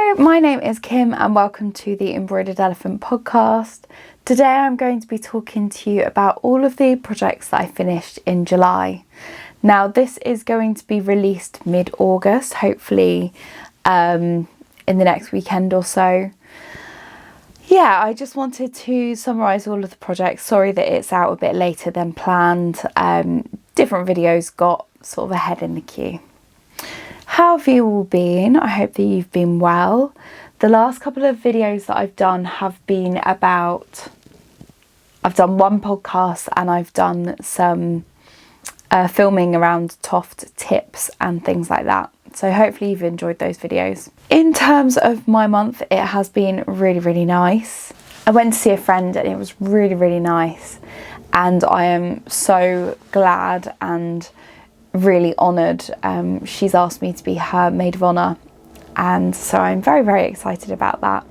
Hello, my name is Kim and welcome to the Embroidered Elephant Podcast. Today I'm going to be talking to you about all of the projects that I finished in July. Now this is going to be released mid-August, hopefully in the next weekend or so. Yeah, I just wanted to summarise all of the projects. Sorry that it's out a bit later than planned. Different videos got sort of ahead in the queue. How have you all been? I hope that you've been well. The last couple of videos that I've done have been about, I've done one podcast and I've done some filming around Toft tips and things like that. So hopefully you've enjoyed those videos. In terms of my month, it has been really nice. I went to see a friend and it was really nice. And I am so glad and really honoured. She's asked me to be her maid of honour, and so I'm very excited about that.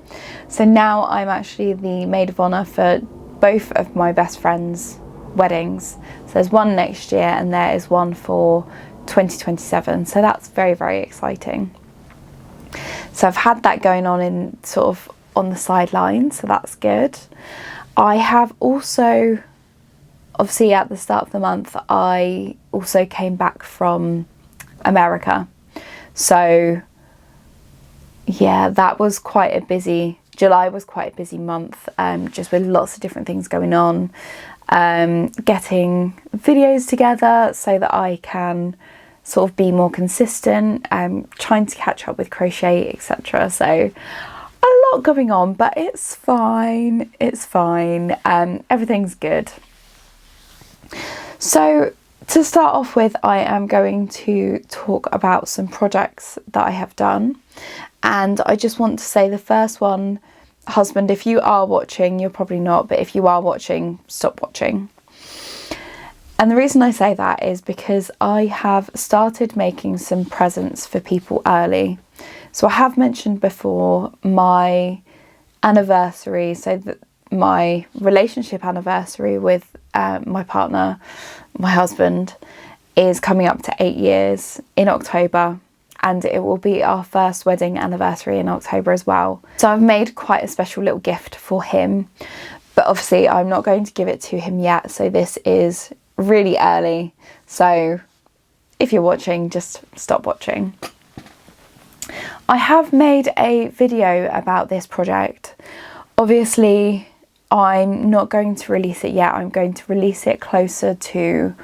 So now I'm actually the maid of honour for both of my best friends' weddings. So there's one next year and there is one for 2027, so that's very exciting. So I've had that going on in sort of on the sidelines, so that's good. I have also, obviously at the start of the month, I also came back from America. So yeah, that was quite a busy, July was quite a busy month, just with lots of different things going on. Getting videos together so that I can sort of be more consistent, trying to catch up with crochet, etc. So a lot going on, but it's fine, everything's good. So to start off with, I am going to talk about some projects that I have done, and I just want to say the first one, husband, if you are watching, you're probably not, but if you are watching, stop watching. And the reason I say that is because I have started making some presents for people early. So I have mentioned before my anniversary, so that my relationship anniversary with my partner, my husband, is coming up to 8 years in October, and it will be our first wedding anniversary in October as well. So I've made quite a special little gift for him, but obviously I'm not going to give it to him yet, so this is really early. So if you're watching, just stop watching. I have made a video about this project. Obviously I'm not going to release it yet. I'm going to release it closer to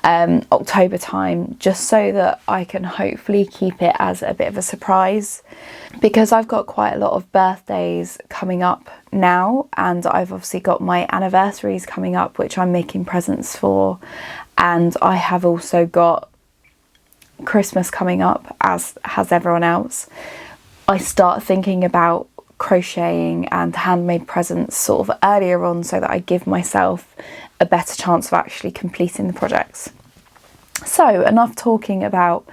October time, just so that I can hopefully keep it as a bit of a surprise, because I've got quite a lot of birthdays coming up now, and I've obviously got my anniversaries coming up which I'm making presents for, and I have also got Christmas coming up, as has everyone else. I start thinking about crocheting and handmade presents sort of earlier on, so that I give myself a better chance of actually completing the projects. So enough talking about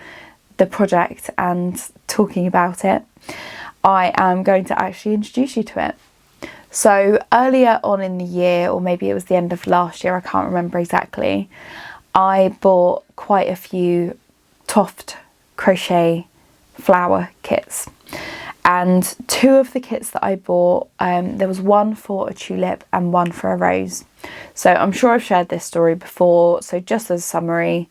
the project and talking about it. I am going to actually introduce you to it. So earlier on in the year, or maybe it was the end of last year, I can't remember exactly, I bought quite a few Toft crochet flower kits. And two of the kits that I bought, there was one for a tulip and one for a rose. So I'm sure I've shared this story before, so just as a summary,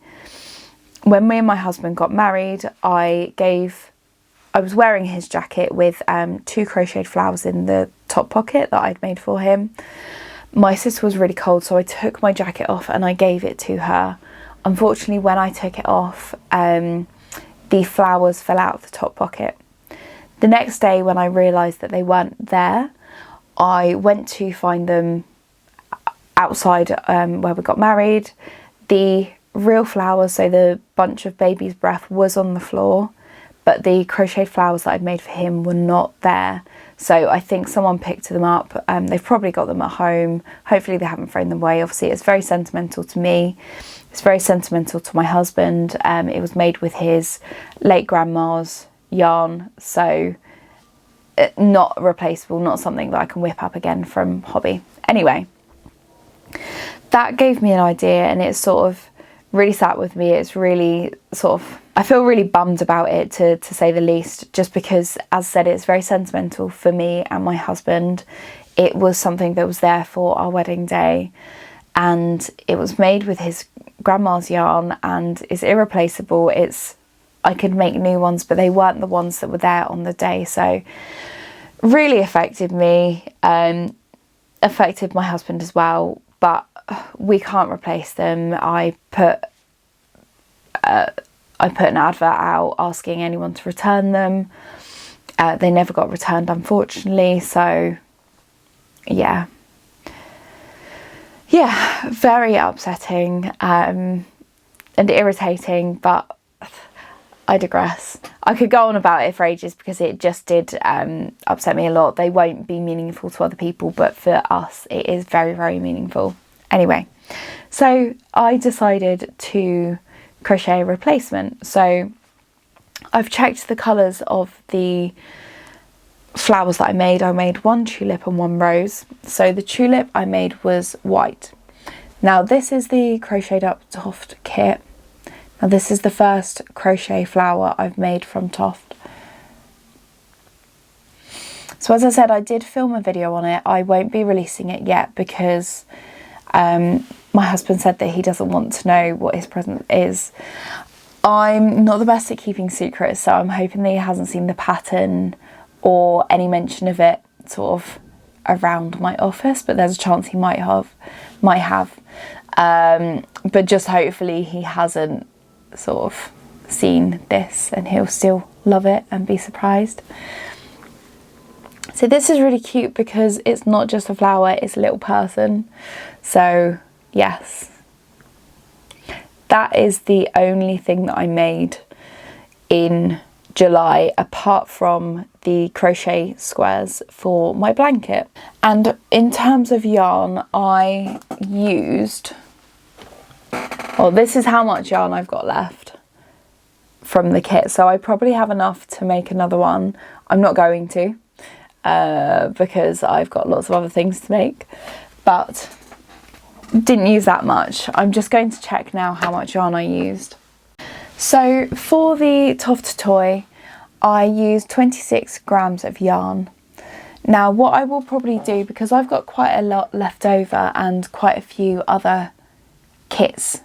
when me and my husband got married, I was wearing his jacket with two crocheted flowers in the top pocket that I'd made for him. My sister was really cold, so I took my jacket off and I gave it to her. Unfortunately, when I took it off, the flowers fell out of the top pocket. The next day, when I realised that they weren't there, I went to find them outside where we got married. The real flowers, so the bunch of baby's breath, was on the floor, but the crocheted flowers that I'd made for him were not there. So I think someone picked them up. They've probably got them at home. Hopefully they haven't thrown them away. Obviously it's very sentimental to me. It's very sentimental to my husband. It was made with his late grandma's yarn, so not replaceable, not something that I can whip up again from hobby. Anyway, that gave me an idea, and it sort of really sat with me. It's really sort of I feel really bummed about it, to say the least, just because, as I said, it's very sentimental for me and my husband. It was something that was there for our wedding day, and it was made with his grandma's yarn and is irreplaceable. I could make new ones, but they weren't the ones that were there on the day. So really affected me, affected my husband as well, but we can't replace them. I put an advert out asking anyone to return them. They never got returned, unfortunately. So yeah, very upsetting and irritating, but I digress. I could go on about it for ages because it just did upset me a lot. They won't be meaningful to other people, but for us it is very, very meaningful. Anyway, so I decided to crochet a replacement. So I've checked the colours of the flowers that I made. I made one tulip and one rose. So the tulip I made was white. Now this is the crocheted up Toft kit. Now this is the first crochet flower I've made from Toft. So as I said, I did film a video on it. I won't be releasing it yet because my husband said that he doesn't want to know what his present is. I'm not the best at keeping secrets, so I'm hoping that he hasn't seen the pattern or any mention of it sort of around my office, but there's a chance he might have. But just hopefully he hasn't sort of seen this and he'll still love it and be surprised. So this is really cute because it's not just a flower, it's a little person. So yes, that is the only thing that I made in July apart from the crochet squares for my blanket. And in terms of yarn, I used, well, this is how much yarn I've got left from the kit, so I probably have enough to make another one. I'm not going to because I've got lots of other things to make, but didn't use that much. I'm just going to check now how much yarn I used. So for the Toft toy, I used 26 grams of yarn. Now what I will probably do, because I've got quite a lot left over and quite a few other kits,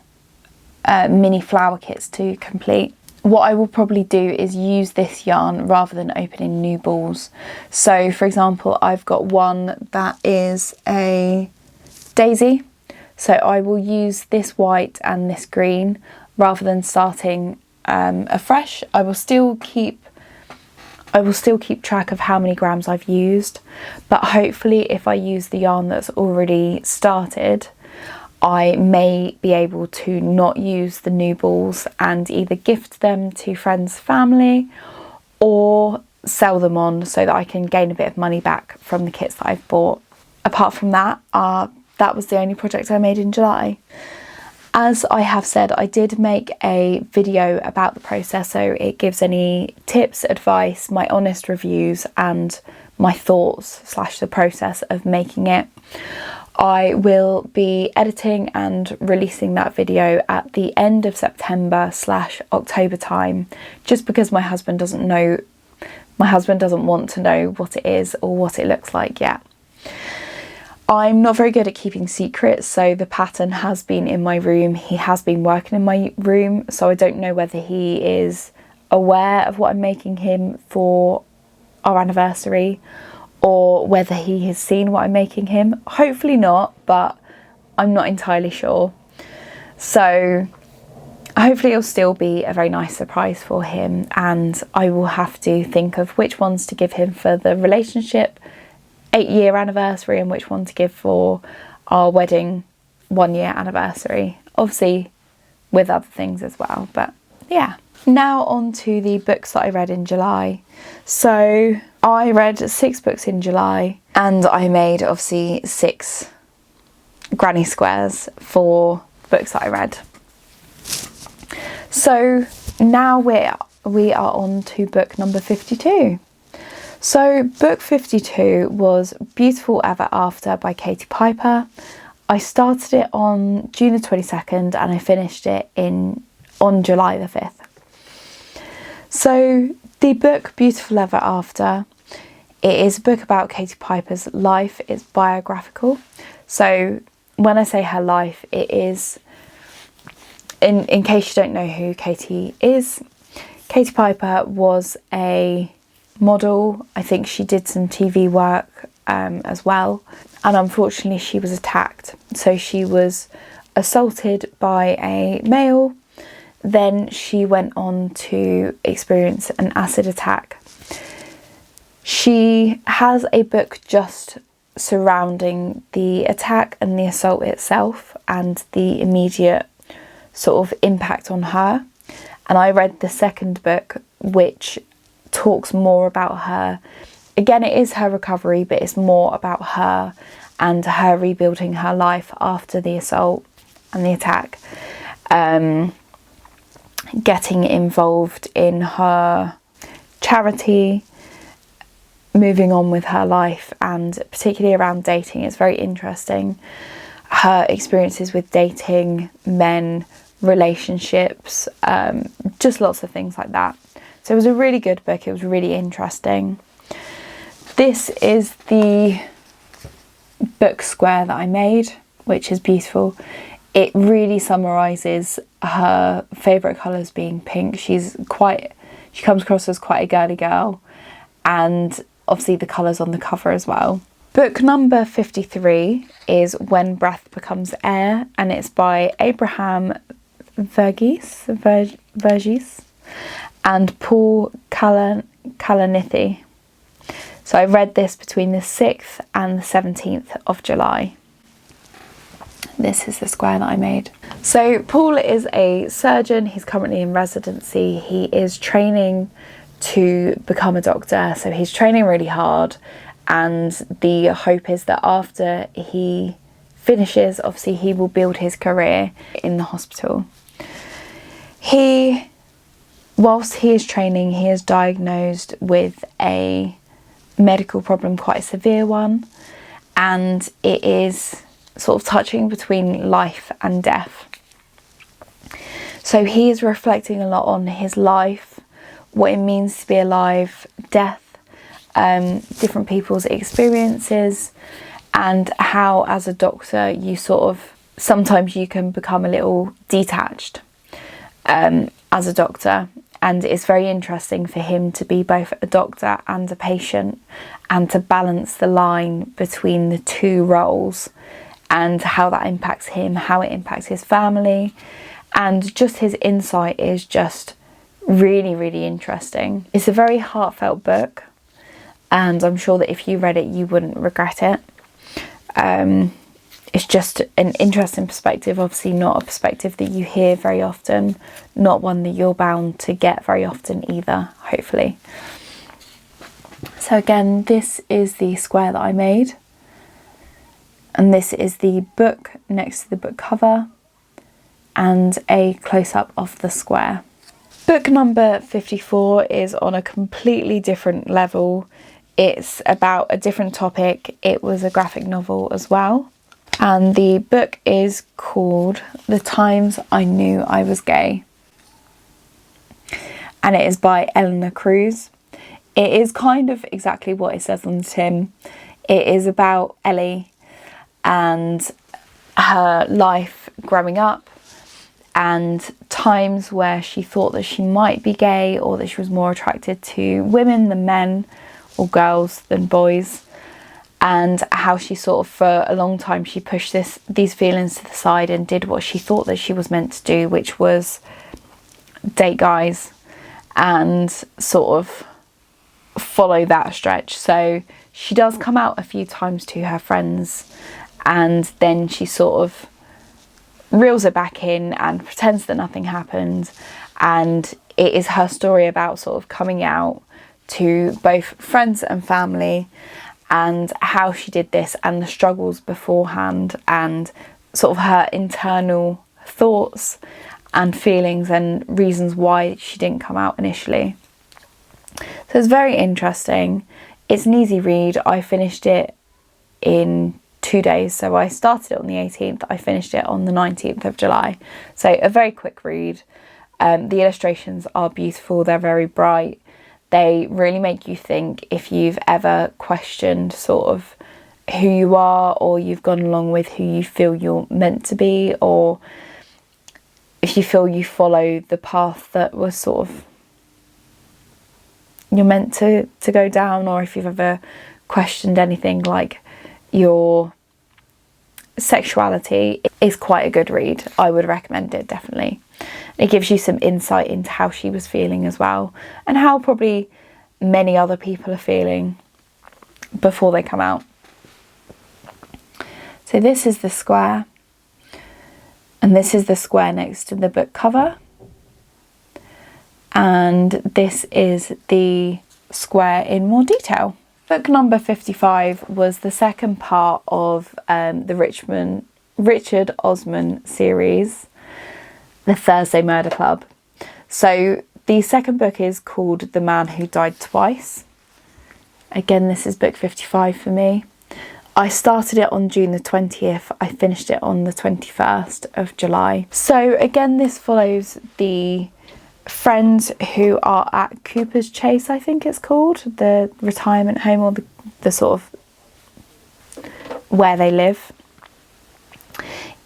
mini flower kits to complete, what I will probably do is use this yarn rather than opening new balls. So for example, I've got one that is a daisy, so I will use this white and this green rather than starting afresh. I will still keep track of how many grams I've used, but hopefully if I use the yarn that's already started, I may be able to not use the new balls and either gift them to friends, family, or sell them on so that I can gain a bit of money back from the kits that I've bought. Apart from that, that was the only project I made in July. As I have said, I did make a video about the process, so it gives any tips, advice, my honest reviews and my thoughts / the process of making it. I will be editing and releasing that video at the end of September / October time, just because my husband doesn't want to know what it is or what it looks like yet. I'm not very good at keeping secrets, so the pattern has been in my room. He has been working in my room, so I don't know whether he is aware of what I'm making him for our anniversary or whether he has seen what I'm making him. Hopefully not, but I'm not entirely sure. So hopefully it'll still be a very nice surprise for him, and I will have to think of which ones to give him for the relationship 8-year anniversary and which one to give for our wedding 1-year anniversary, obviously with other things as well. But yeah, now on to the books that I read in July. So I read 6 books in July and I made obviously 6 granny squares for books that I read. So now we are on to book number 52. So book 52 was Beautiful Ever After by Katie Piper. I started it on June the 22nd and I finished it on July the 5th. So the book Beautiful Ever After, it is a book about Katie Piper's life. It's biographical. So when I say her life, it is, in case you don't know who Katie is, Katie Piper was a model. I think she did some TV work as well. And unfortunately she was attacked. So she was assaulted by a male. Then she went on to experience an acid attack. She has a book just surrounding the attack and the assault itself and the immediate sort of impact on her. And I read the second book, which talks more about her. Again, it is her recovery, but it's more about her and her rebuilding her life after the assault and the attack. Getting involved in her charity, moving on with her life, and particularly around dating. It's very interesting. Her experiences with dating, men, relationships, just lots of things like that. So it was a really good book. It was really interesting. This is the book square that I made, which is beautiful. It really summarises her favourite colours being pink. She comes across as quite a girly girl, and obviously the colours on the cover as well. Book number 53 is When Breath Becomes Air, and it's by Abraham Verghese and Paul Kalanithi. So I read this between the 6th and the 17th of July. This is the square that I made. So Paul is a surgeon. He's currently in residency. He is training to become a doctor. So he's training really hard. And the hope is that after he finishes, obviously he will build his career in the hospital. Whilst he is training, he is diagnosed with a medical problem, quite a severe one. And it is sort of touching between life and death. So he is reflecting a lot on his life, what it means to be alive, death, different people's experiences, and how as a doctor sometimes you can become a little detached as a doctor. And it's very interesting for him to be both a doctor and a patient, and to balance the line between the two roles, and how that impacts him, how it impacts his family, and just his insight is just really, really interesting. It's a very heartfelt book, and I'm sure that if you read it, you wouldn't regret it. It's just an interesting perspective, obviously not a perspective that you hear very often, not one that you're bound to get very often either, hopefully. So again, this is the square that I made. And this is the book next to the book cover and a close-up of the square. Book number 54 is on a completely different level. It's about a different topic. It was a graphic novel as well. And the book is called The Times I Knew I Was Gay. And it is by Eleanor Crewes. It is kind of exactly what it says on the tin. It is about Ellie and her life growing up, and times where she thought that she might be gay, or that she was more attracted to women than men, or girls than boys, and how she sort of for a long time she pushed these feelings to the side and did what she thought that she was meant to do, which was date guys and sort of follow that stretch. So she does come out a few times to her friends, and then she sort of reels it back in and pretends that nothing happened. And it is her story about sort of coming out to both friends and family, and how she did this, and the struggles beforehand, and sort of her internal thoughts and feelings and reasons why she didn't come out initially. So it's very interesting. It's an easy read. I finished it in 2 days. So I started it on the 18th. I finished it on the 19th of July. So a very quick read. The illustrations are beautiful, they're very bright. They really make you think if you've ever questioned sort of who you are, or you've gone along with who you feel you're meant to be, or if you feel you follow the path that was sort of you're meant to go down, or if you've ever questioned anything like your sexuality. Is quite a good read. I would recommend it, definitely. It gives you some insight into how she was feeling as well, and how probably many other people are feeling before they come out. So this is the square, and this is the square next to the book cover, and this is the square in more detail. Book number 55 was the second part of the Richard Osman series, The Thursday Murder Club. So the second book is called The Man Who Died Twice. Again, this is book 55 for me. I started it on June the 20th. I finished it on the 21st of July. So again, this follows the friends who are at Cooper's Chase, I think it's called, the retirement home, or the sort of where they live.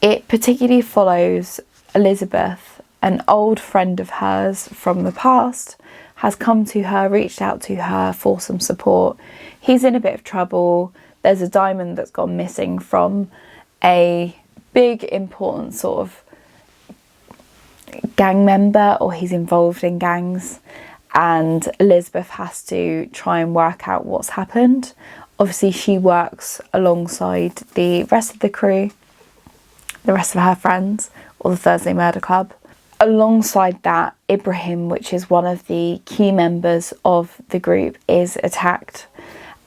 It particularly follows Elizabeth, an old friend of hers from the past, has come to her, reached out to her for some support. He's in a bit of trouble. There's a diamond that's gone missing from a big important sort of gang member, or he's involved in gangs, and Elizabeth has to try and work out what's happened. Obviously she works alongside the rest of the crew, the rest of her friends, or the Thursday Murder Club. Alongside that, Ibrahim, which is one of the key members of the group, is attacked,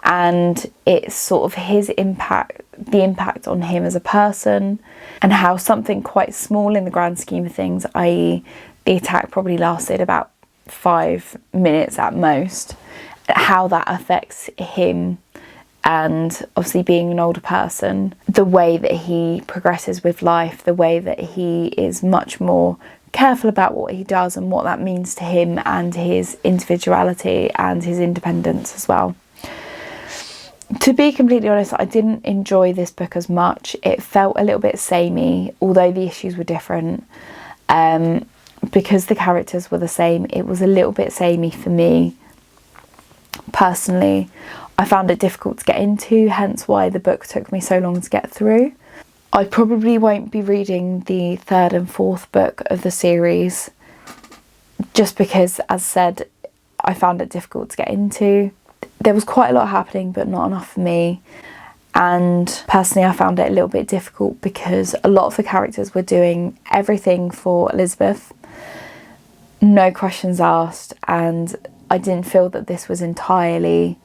and it's sort of his impact, the impact on him as a person, and how something quite small in the grand scheme of things, i.e. the attack probably lasted about 5 minutes at most, how that affects him, and obviously being an older person, the way that he progresses with life, the way that he is much more careful about what he does and what that means to him and his individuality and his independence as well. To be completely honest, I didn't enjoy this book as much. It felt a little bit samey, although the issues were different. Because the characters were the same, it was a little bit samey for me. Personally, I found it difficult to get into, hence why the book took me so long to get through. I probably won't be reading the third and fourth book of the series, just because, as said, I found it difficult to get into. There was quite a lot happening, but not enough for me. And personally, I found it a little bit difficult because a lot of the characters were doing everything for Elizabeth, no questions asked, and I didn't feel that this was entirely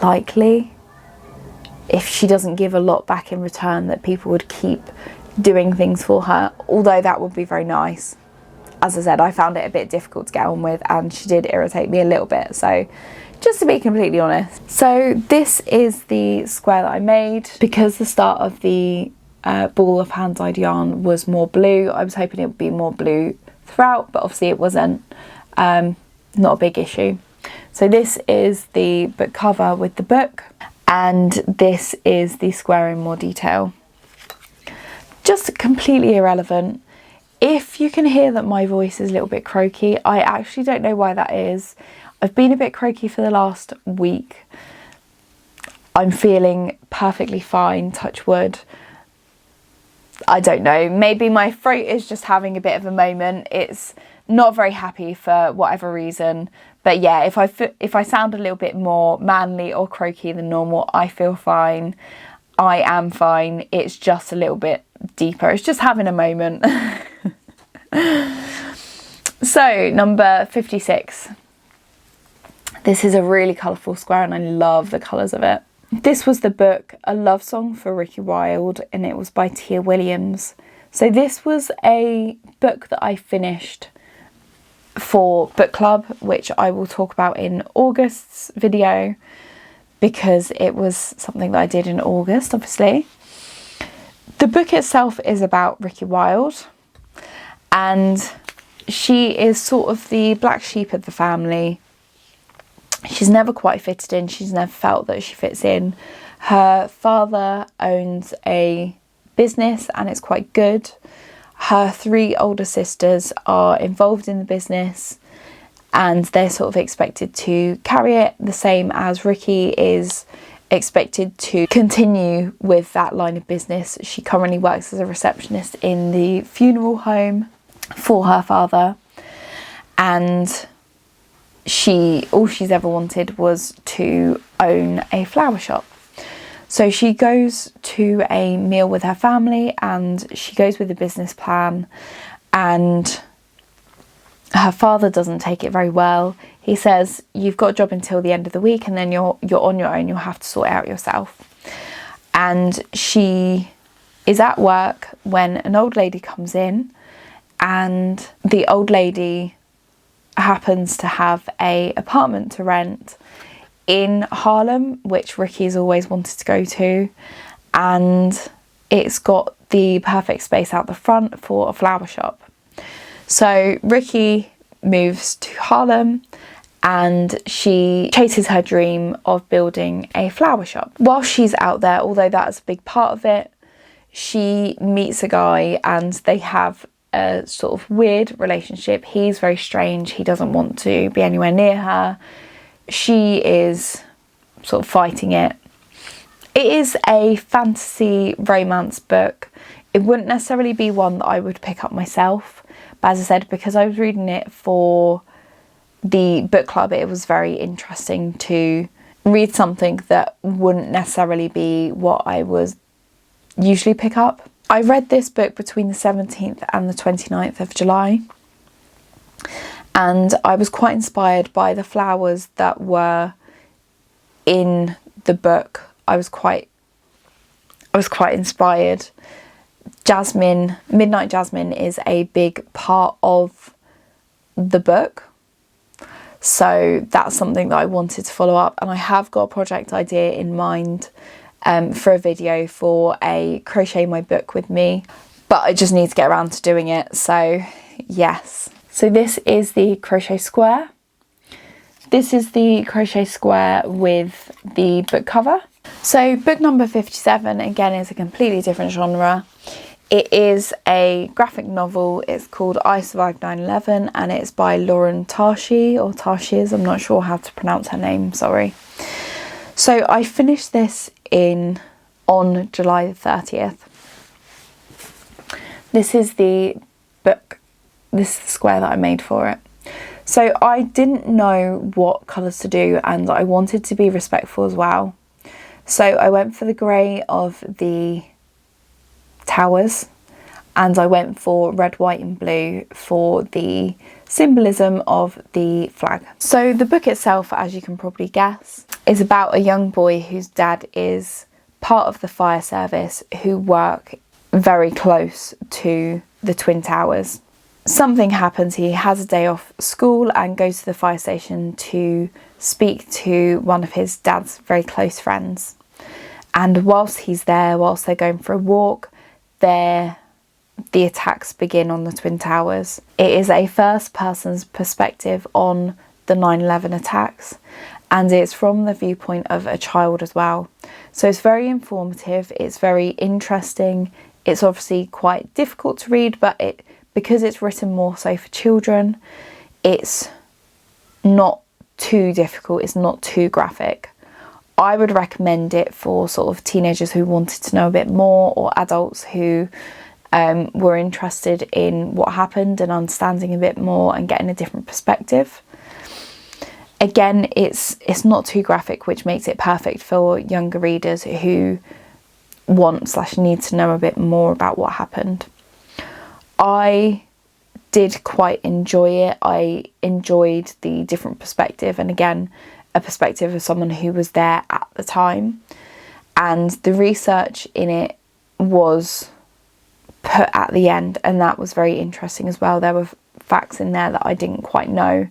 likely. If she doesn't give a lot back in return, that people would keep doing things for her, although that would be very nice. As I said, I found it a bit difficult to get on with, and she did irritate me a little bit, so just to be completely honest. So this is the square that I made. Because the start of the ball of hand-dyed yarn was more blue, I was hoping it would be more blue throughout, but obviously it wasn't. Not a big issue. So this is the book cover with the book, and this is the square in more detail. Just completely irrelevant. If you can hear that my voice is a little bit croaky, I actually don't know why that is. I've been a bit croaky for the last week. I'm feeling perfectly fine, touch wood. I don't know, maybe my throat is just having a bit of a moment. It's not very happy for whatever reason. But yeah, if I sound a little bit more manly or croaky than normal, I feel fine. I am fine. It's just a little bit deeper. It's just having a moment. So number 56. This is a really colourful square and I love the colours of it. This was the book A Love Song for Ricki Wilde, and it was by Tia Williams. So this was a book that I finished for book club, which I will talk about in August's video, because it was something that I did in August, obviously. The book itself is about Ricki Wilde, and she is sort of the black sheep of the family. She's never quite fitted in. She's never felt that she fits in. Her father owns a business and it's quite good. Her 3 older sisters are involved in the business and they're sort of expected to carry it, the same as Ricki is expected to continue with that line of business. She currently works as a receptionist in the funeral home for her father, and all she's ever wanted was to own a flower shop. So she goes to a meal with her family and she goes with a business plan, and her father doesn't take it very well. He says, you've got a job until the end of the week and then you're on your own, you'll have to sort it out yourself. And she is at work when an old lady comes in, and the old lady happens to have an apartment to rent in Harlem, which Ricki's always wanted to go to, and it's got the perfect space out the front for a flower shop. So Ricki moves to Harlem and she chases her dream of building a flower shop. While she's out there, although that's a big part of it, she meets a guy and they have a sort of weird relationship. He's very strange. He doesn't want to be anywhere near her. She is sort of fighting it. It is a fantasy romance book. It wouldn't necessarily be one that I would pick up myself, but as I said, because I was reading it for the book club, it was very interesting to read something that wouldn't necessarily be what I would usually pick up. I read this book between the 17th and the 29th of July, and I was quite inspired by the flowers that were in the book. I was quite inspired. Jasmine, Midnight Jasmine, is a big part of the book, so that's something that I wanted to follow up, and I have got a project idea in mind for a video for a crochet my book with me, but I just need to get around to doing it. So yes, so this is the crochet square. This is the crochet square with the book cover. So book number 57 again is a completely different genre. It is a graphic novel. It's called I Survived 9/11 and it's by Lauren Tarshis. I'm not sure how to pronounce her name, sorry. So I finished this on July the 30th. This is the book, this is the square that I made for it. So I didn't know what colours to do and I wanted to be respectful as well. So I went for the grey of the towers and I went for red, white and blue for the symbolism of the flag. So the book itself, as you can probably guess, is about a young boy whose dad is part of the fire service who work very close to the Twin Towers. Something happens, he has a day off school and goes to the fire station to speak to one of his dad's very close friends. And whilst he's there, whilst they're going for a walk, the attacks begin on the Twin Towers. It is a first person's perspective on the 9/11 attacks, and it's from the viewpoint of a child as well. So it's very informative, it's very interesting. It's obviously quite difficult to read, but because it's written more so for children, it's not too difficult, it's not too graphic. I would recommend it for sort of teenagers who wanted to know a bit more, or adults who were interested in what happened and understanding a bit more and getting a different perspective. Again, it's not too graphic, which makes it perfect for younger readers who want/need to know a bit more about what happened. I did quite enjoy it. I enjoyed the different perspective, and again, a perspective of someone who was there at the time. And the research in it was put at the end, and that was very interesting as well. There were facts in there that I didn't quite know,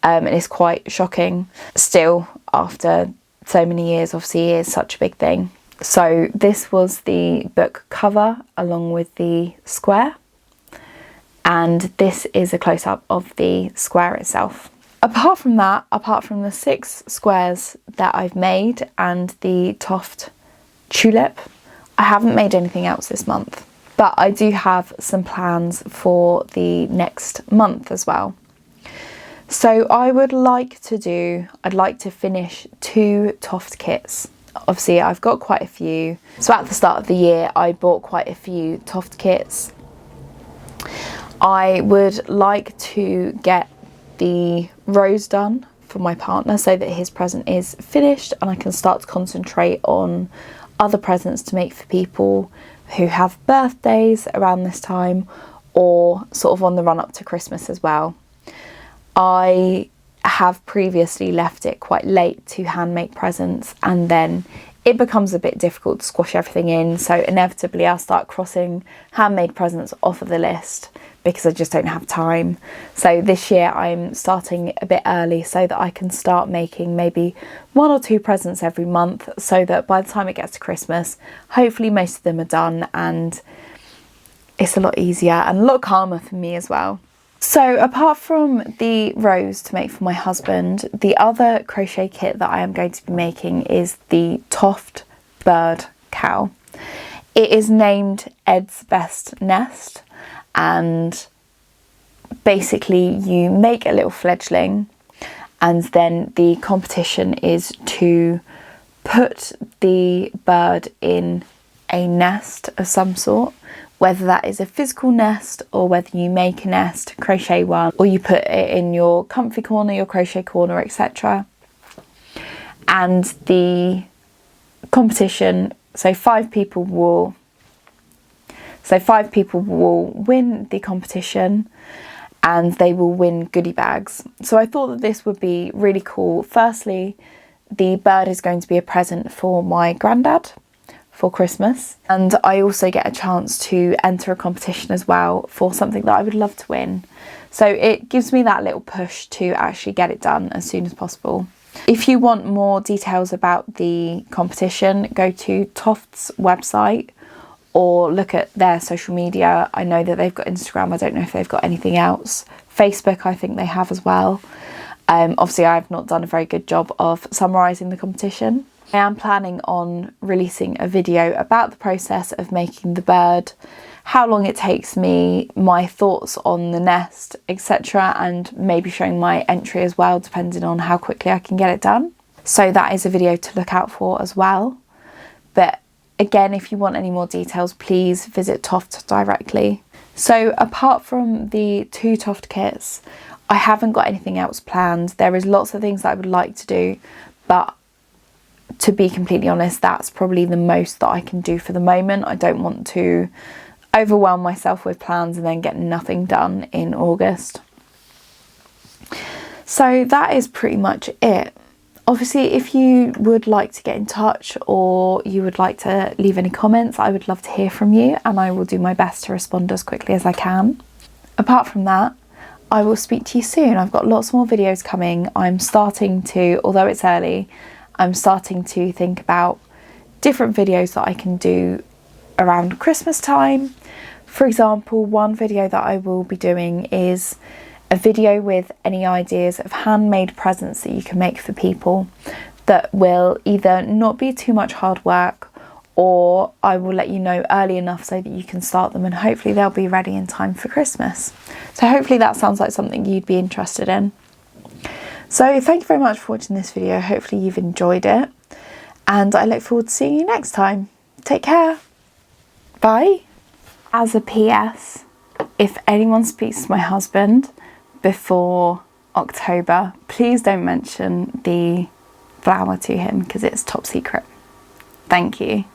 and it's quite shocking still after so many years. Obviously, it is such a big thing. So this was the book cover along with the square. And this is a close-up of the square itself. Apart from that, apart from the 6 squares that I've made and the Toft tulip, I haven't made anything else this month. But I do have some plans for the next month as well. So I'd like to finish 2 Toft kits. Obviously I've got quite a few. So at the start of the year I bought quite a few Toft kits. I would like to get the rose done for my partner so that his present is finished and I can start to concentrate on other presents to make for people who have birthdays around this time, or sort of on the run up to Christmas as well. I have previously left it quite late to hand make presents, and then it becomes a bit difficult to squash everything in, so inevitably I'll start crossing handmade presents off of the list because I just don't have time. So this year I'm starting a bit early so that I can start making maybe 1 or 2 presents every month, so that by the time it gets to Christmas, hopefully most of them are done and it's a lot easier and a lot calmer for me as well. So apart from the rose to make for my husband, the other crochet kit that I am going to be making is the Toft bird cow. It is named Ed's Best Nest, and basically you make a little fledgling, and then the competition is to put the bird in a nest of some sort, whether that is a physical nest or whether you make a nest, crochet one, or you put it in your comfy corner, your crochet corner, etc. And the competition, so 5 people will win the competition and they will win goodie bags. So I thought that this would be really cool. Firstly, the bird is going to be a present for my granddad for Christmas, and I also get a chance to enter a competition as well for something that I would love to win. So it gives me that little push to actually get it done as soon as possible. If you want more details about the competition, go to Toft's website or look at their social media. I know that they've got Instagram, I don't know if they've got anything else. Facebook I think they have as well. Obviously I've not done a very good job of summarising the competition. I am planning on releasing a video about the process of making the bird, how long it takes me, my thoughts on the nest, etc., and maybe showing my entry as well, depending on how quickly I can get it done. So that is a video to look out for as well. But again, if you want any more details, please visit Toft directly. So apart from the 2 Toft kits, I haven't got anything else planned. There is lots of things that I would like to do, but to be completely honest, that's probably the most that I can do for the moment. I don't want to overwhelm myself with plans and then get nothing done in August. So that is pretty much it. Obviously, if you would like to get in touch or you would like to leave any comments, I would love to hear from you and I will do my best to respond as quickly as I can. Apart from that, I will speak to you soon. I've got lots more videos coming. I'm starting to, although it's early, I'm starting to think about different videos that I can do around Christmas time. For example, one video that I will be doing is a video with any ideas of handmade presents that you can make for people that will either not be too much hard work, or I will let you know early enough so that you can start them and hopefully they'll be ready in time for Christmas. So hopefully that sounds like something you'd be interested in. So thank you very much for watching this video. Hopefully you've enjoyed it and I look forward to seeing you next time. Take care. Bye. As a PS, if anyone speaks to my husband before October, please don't mention the flower to him because it's top secret. Thank you.